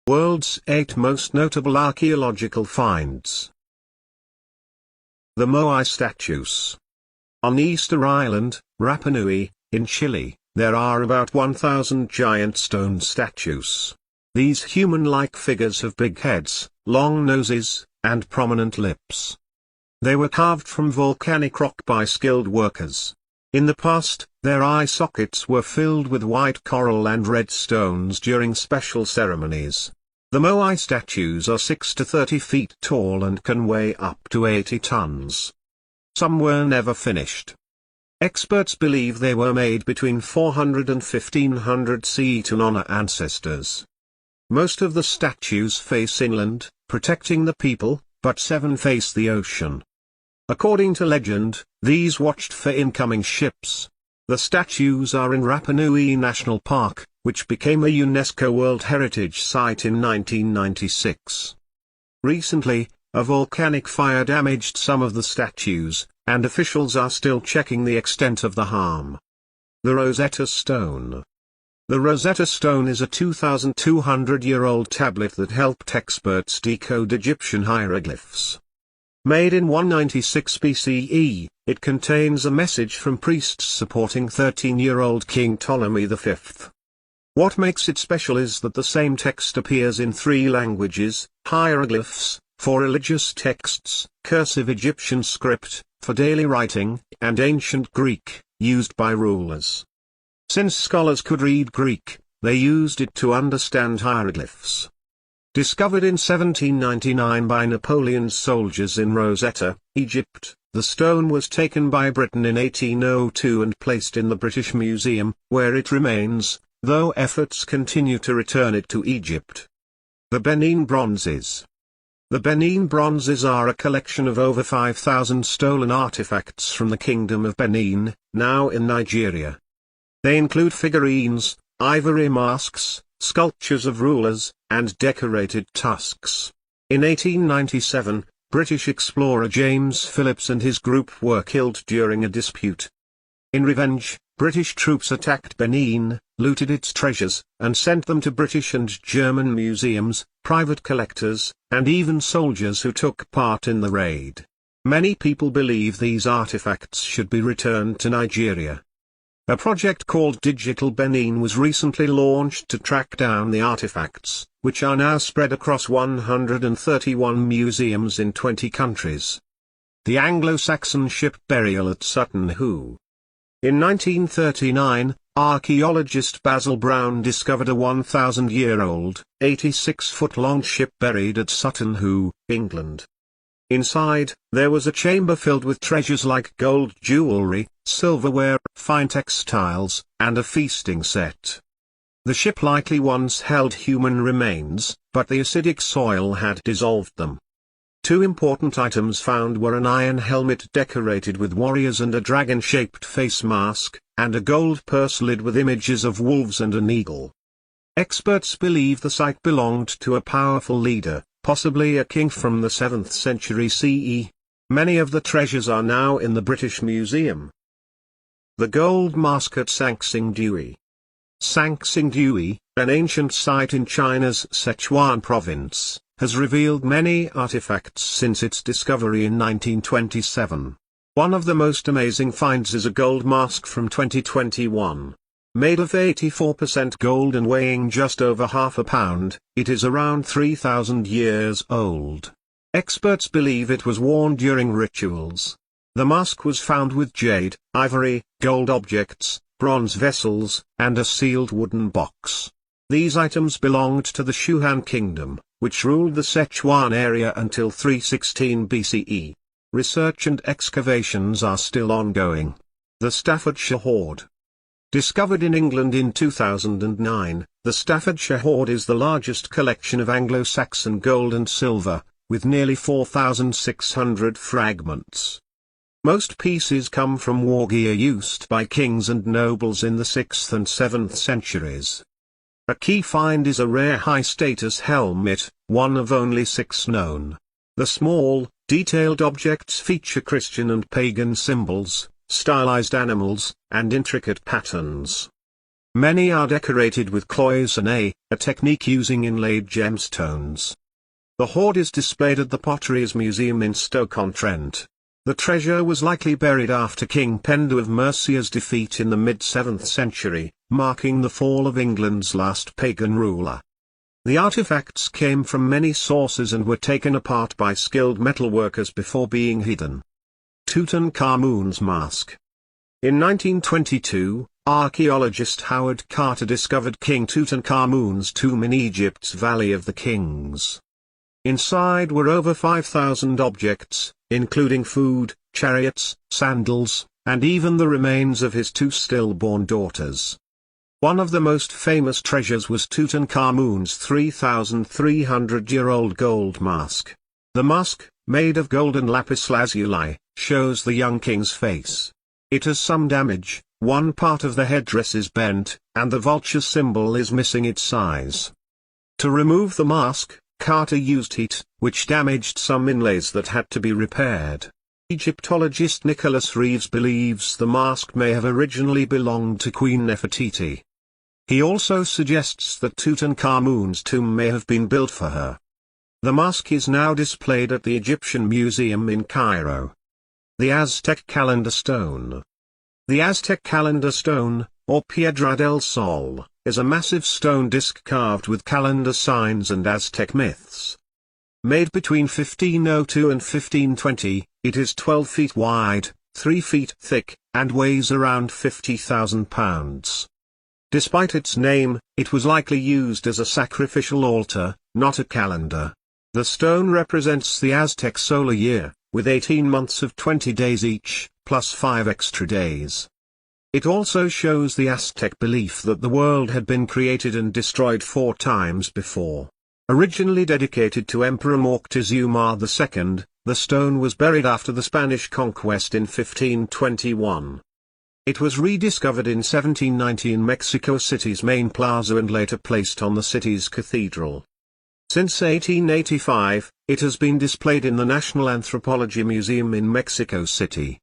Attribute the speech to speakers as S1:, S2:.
S1: World's 8 most notable archaeological finds. The Moai statues. On Easter Island, Rapa Nui, in Chile, there are about 1,000 giant stone statues. These human-like figures have big heads, long noses, and prominent lips. They were carved from volcanic rock by skilled workers. In the past, their eye sockets were filled with white coral and red stones during special ceremonies. The Moai statues are 6 to 30 feet tall and can weigh up to 80 tons. Some were never finished. Experts believe they were made between 400 and 1500 CE to honor ancestors. Most of the statues face inland, protecting the people, but 7 face the ocean. According to legend, these watched for incoming ships. The statues are in Rapa Nui National Park, which became a UNESCO World Heritage Site in 1996. Recently, a volcanic fire damaged some of the statues, and officials are still checking the extent of the harm. The Rosetta Stone. The Rosetta Stone is a 2,200-year-old tablet that helped experts decode Egyptian hieroglyphs. Made in 196 BCE, it contains a message from priests supporting 13-year-old King Ptolemy V. What makes it special is that the same text appears in 3 languages: hieroglyphs, for religious texts, cursive Egyptian script, for daily writing, and ancient Greek, used by rulers. Since scholars could read Greek, they used it to understand hieroglyphs. Discovered in 1799 by Napoleon's soldiers in Rosetta, Egypt, the stone was taken by Britain in 1802 and placed in the British Museum, where it remains, though efforts continue to return it to Egypt. The Benin Bronzes. The Benin Bronzes are a collection of over 5,000 stolen artifacts from the Kingdom of Benin, now in Nigeria. They include figurines, ivory masks, sculptures of rulers, and decorated tusks. In 1897, British explorer James Phillips and his group were killed during a dispute. In revenge, British troops attacked Benin, looted its treasures, and sent them to British and German museums, private collectors, and even soldiers who took part in the raid. Many people believe these artifacts should be returned to Nigeria. A project called Digital Benin was recently launched to track down the artifacts, which are now spread across 131 museums in 20 countries. The Anglo-Saxon ship burial at Sutton Hoo. In 1939, archaeologist Basil Brown discovered a 1,000-year-old, 86-foot-long ship buried at Sutton Hoo, England. Inside, there was a chamber filled with treasures like gold jewelry, silverware, fine textiles, and a feasting set. The ship likely once held human remains, but the acidic soil had dissolved them. 2 important items found were an iron helmet decorated with warriors and a dragon-shaped face mask, and a gold purse lid with images of wolves and an eagle. Experts believe the site belonged to a powerful leader, possibly a king from the 7th century CE. Many of the treasures are now in the British Museum. The gold mask at Sangsingdui. Sangsingdui, an ancient site in China's Sichuan province, has revealed many artifacts since its discovery in 1927. One of the most amazing finds is a gold mask from 2021. Made of 84% gold and weighing just over half a pound, it is around 3,000 years old. Experts believe it was worn during rituals. The mask was found with jade, ivory, gold objects, bronze vessels, and a sealed wooden box. These items belonged to the Shuhan Kingdom, which ruled the Sichuan area until 316 BCE. Research and excavations are still ongoing. The Staffordshire Hoard. Discovered in England in 2009, the Staffordshire Hoard is the largest collection of Anglo-Saxon gold and silver, with nearly 4,600 fragments. Most pieces come from war gear used by kings and nobles in the 6th and 7th centuries. A key find is a rare high-status helmet, one of only 6 known. The small, detailed objects feature Christian and pagan symbols, stylized animals, and intricate patterns. Many are decorated with cloisonné, a technique using inlaid gemstones. The hoard is displayed at the Potteries Museum in Stoke-on-Trent. The treasure was likely buried after King Penda of Mercia's defeat in the mid-7th century, marking the fall of England's last pagan ruler. The artifacts came from many sources and were taken apart by skilled metalworkers before being hidden. Tutankhamun's mask. In 1922, archaeologist Howard Carter discovered King Tutankhamun's tomb in Egypt's Valley of the Kings. Inside were over 5,000 objects, including food, chariots, sandals, and even the remains of his 2 stillborn daughters. One of the most famous treasures was Tutankhamun's 3,300-year-old gold mask. The mask, made of golden lapis lazuli, shows the young king's face. It has some damage, one part of the headdress is bent, and the vulture symbol is missing its size. To remove the mask, Carter used heat, which damaged some inlays that had to be repaired. Egyptologist Nicholas Reeves believes the mask may have originally belonged to Queen Nefertiti. He also suggests that Tutankhamun's tomb may have been built for her. The mask is now displayed at the Egyptian Museum in Cairo. The Aztec Calendar Stone. The Aztec Calendar Stone, or Piedra del Sol, is a massive stone disc carved with calendar signs and Aztec myths. Made between 1502 and 1520, it is 12 feet wide, 3 feet thick, and weighs around 50,000 pounds. Despite its name, it was likely used as a sacrificial altar, not a calendar. The stone represents the Aztec solar year, with 18 months of 20 days each, plus 5 extra days. It also shows the Aztec belief that the world had been created and destroyed 4 times before. Originally dedicated to Emperor Moctezuma II, the stone was buried after the Spanish conquest in 1521. It was rediscovered in 1790 in Mexico City's main plaza and later placed on the city's cathedral. Since 1885, it has been displayed in the National Anthropology Museum in Mexico City.